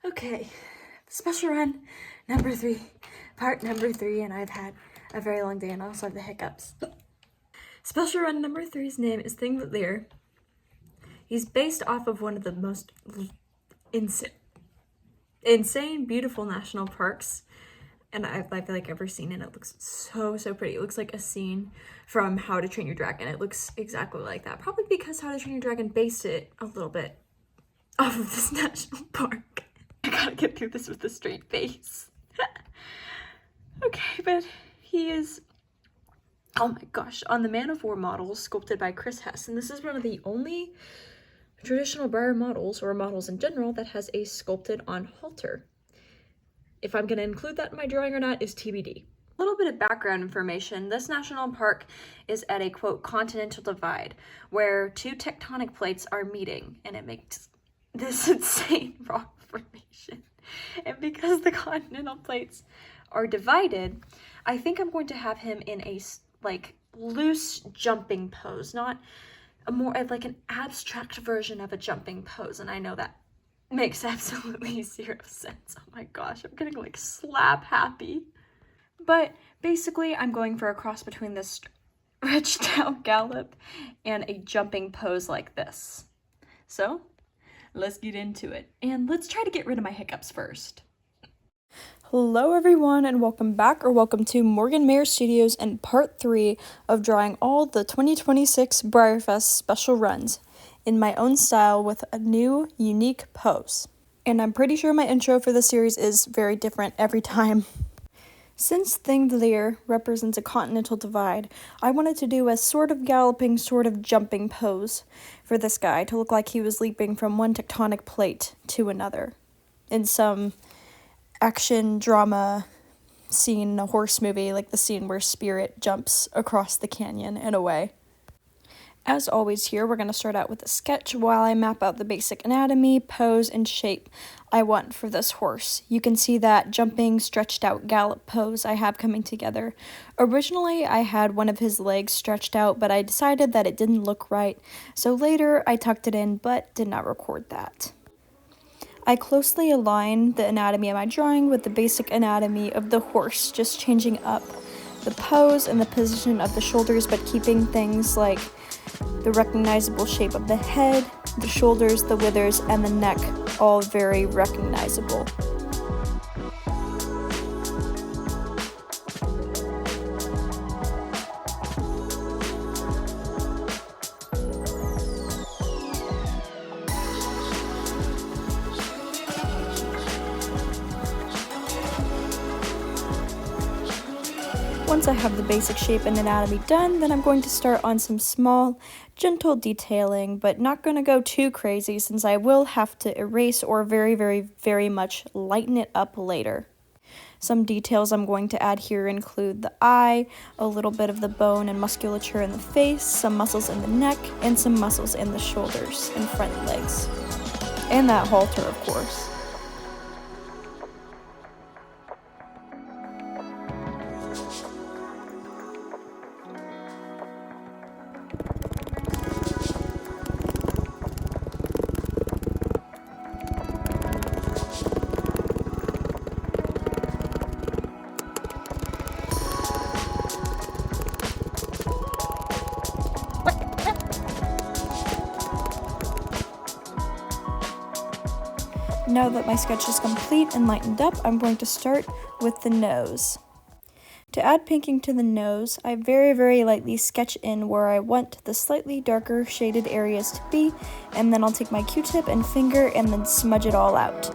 Okay, special run number 3, part number 3, and I've had a very long day and I also have the hiccups. Special run number 3's name is Thingvellir. He's based off of one of the most insane, beautiful national parks and I've ever seen, and it looks so pretty. It looks like a scene from How to Train Your Dragon. It looks exactly like that, probably because How to Train Your Dragon based it a little bit off of this national park. I gotta get through this with a straight face. Okay, but he is, oh my gosh, on the Man of War model sculpted by Chris Hess, and this is one of the only traditional Breyer models, or models in general, that has a sculpted on halter. If I'm gonna include that in my drawing or not is TBD. A little bit of background information. This national park is at a, quote, continental divide, where 2 tectonic plates are meeting, and it makes this insane rock formation. And because the continental plates are divided, I think I'm going to have him in a, loose jumping pose, not a more, an abstract version of a jumping pose, and I know that makes absolutely 0 sense. Oh my gosh, I'm getting slap happy. But basically, I'm going for a cross between this stretched out gallop and a jumping pose like this. So, let's get into it. And let's try to get rid of my hiccups first. Hello everyone, and welcome back, or welcome to Morgan Mayer Studios and part 3 of drawing all the 2026 BREYERFEST special runs in my own style with a new, unique pose. And I'm pretty sure my intro for the series is very different every time. Since Thingvellir represents a continental divide, I wanted to do a sort of galloping, sort of jumping pose for this guy to look like he was leaping from one tectonic plate to another in some action drama scene in a horse movie, like the scene where Spirit jumps across the canyon in a way. As always here, we're going to start out with a sketch while I map out the basic anatomy, pose, and shape I want for this horse. You can see that jumping, stretched out gallop pose I have coming together. Originally, I had one of his legs stretched out, but I decided that it didn't look right, so later I tucked it in, but did not record that. I closely align the anatomy of my drawing with the basic anatomy of the horse, just changing up the pose and the position of the shoulders, but keeping things like the recognizable shape of the head, the shoulders, the withers, and the neck all very recognizable. Once I have the basic shape and anatomy done, then I'm going to start on some small, gentle detailing, but not going to go too crazy since I will have to erase or very much lighten it up later. Some details I'm going to add here include the eye, a little bit of the bone and musculature in the face, some muscles in the neck, and some muscles in the shoulders and front legs. And that halter, of course. Now that my sketch is complete and lightened up, I'm going to start with the nose. To add pinking to the nose, I very lightly sketch in where I want the slightly darker shaded areas to be, and then I'll take my Q-tip and finger and then smudge it all out.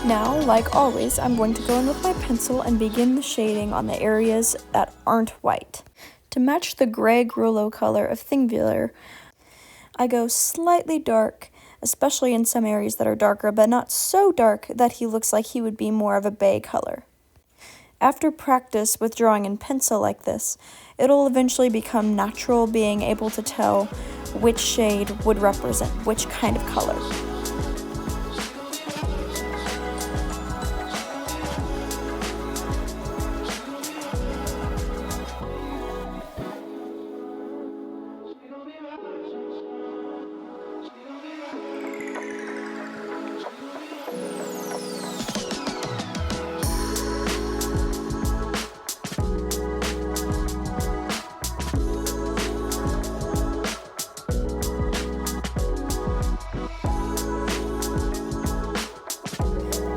Now, like always, I'm going to go in with my pencil and begin the shading on the areas that aren't white. To match the gray Grollo color of Thingvellir, I go slightly dark, especially in some areas that are darker, but not so dark that he looks like he would be more of a bay color. After practice with drawing in pencil like this, it'll eventually become natural being able to tell which shade would represent which kind of color.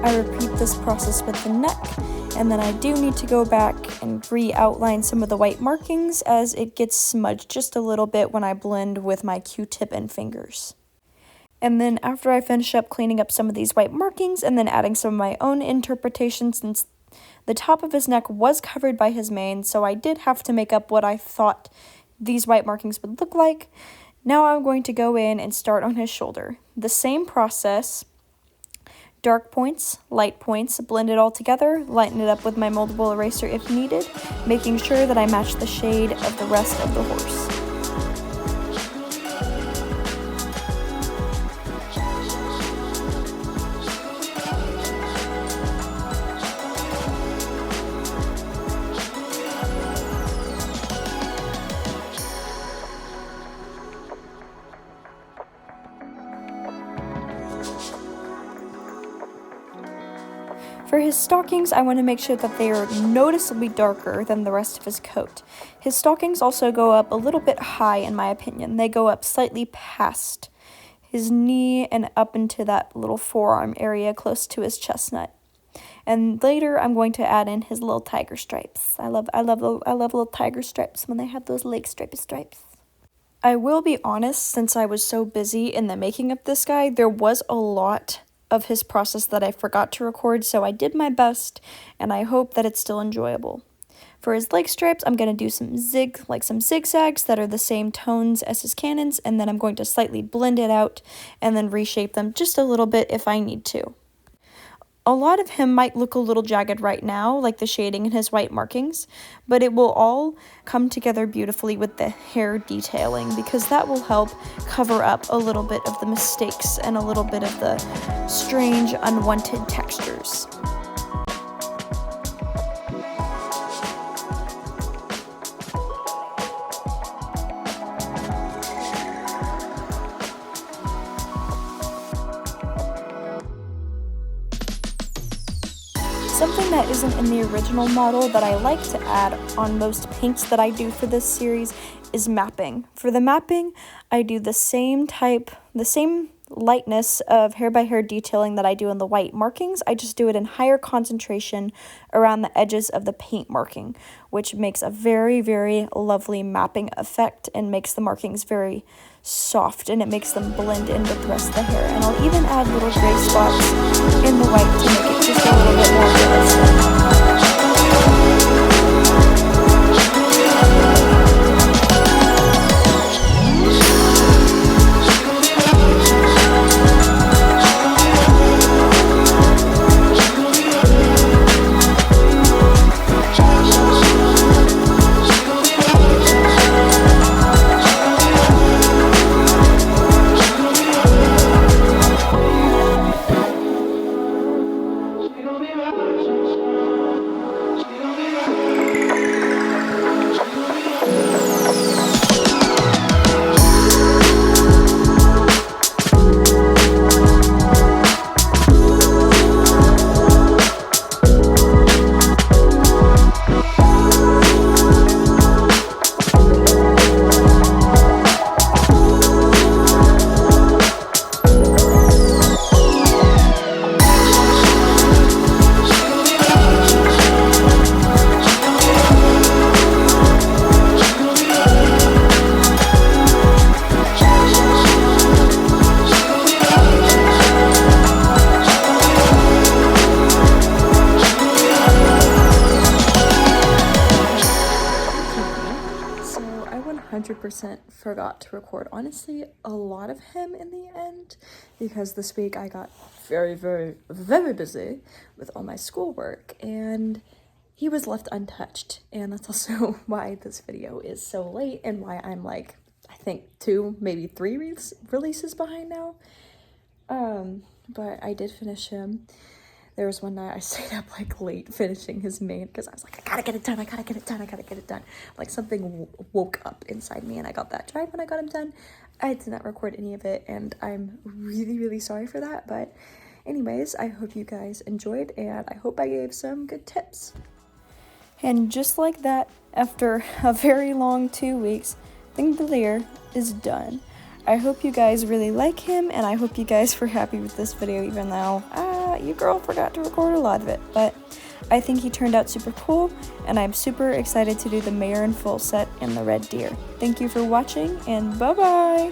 I repeat this process with the neck, and then I do need to go back and re-outline some of the white markings as it gets smudged just a little bit when I blend with my Q-tip and fingers. And then after I finish up cleaning up some of these white markings and then adding some of my own interpretation, since the top of his neck was covered by his mane, so I did have to make up what I thought these white markings would look like. Now I'm going to go in and start on his shoulder. The same process. Dark points, light points, blend it all together, lighten it up with my moldable eraser if needed, making sure that I match the shade of the rest of the horse. For his stockings, I want to make sure that they are noticeably darker than the rest of his coat. His stockings also go up a little bit high, in my opinion. They go up slightly past his knee and up into that little forearm area close to his chestnut. And later, I'm going to add in his little tiger stripes. I love little tiger stripes when they have those leg stripes. I will be honest, since I was so busy in the making of this guy, there was a lot of his process that I forgot to record, so I did my best, and I hope that it's still enjoyable. For his leg stripes, I'm going to do some zigzags that are the same tones as his cannons, and then I'm going to slightly blend it out and then reshape them just a little bit if I need to. A lot of him might look a little jagged right now, like the shading in his white markings, but it will all come together beautifully with the hair detailing, because that will help cover up a little bit of the mistakes and a little bit of the strange, unwanted textures. Something that isn't in the original model that I like to add on most paints that I do for this series is mapping. For the mapping, I do the same lightness of hair by hair detailing that I do in the white markings. I just do it in higher concentration around the edges of the paint marking, which makes a very, very lovely mapping effect and makes the markings very soft, and it makes them blend in with the rest of the hair. And I'll even add little gray spots in the white to make it just a little bit more realistic. Forgot to record, honestly, a lot of him in the end, because this week I got very, very, very busy with all my schoolwork, and he was left untouched, and that's also why this video is so late and why I'm like, I think 2, maybe 3 releases behind now. But I did finish him. There was one night I stayed up like late finishing his mane because I was like, I gotta get it done, I gotta get it done, I gotta get it done. Like something woke up inside me and I got that drive when I got him done. I did not record any of it and I'm really, really sorry for that. But anyways, I hope you guys enjoyed and I hope I gave some good tips. And just like that, after a very long 2 weeks, Thingvellir is done. I hope you guys really like him, and I hope you guys were happy with this video, even though, your girl forgot to record a lot of it. But I think he turned out super cool, and I'm super excited to do the mare in full set and the red deer. Thank you for watching, and bye-bye!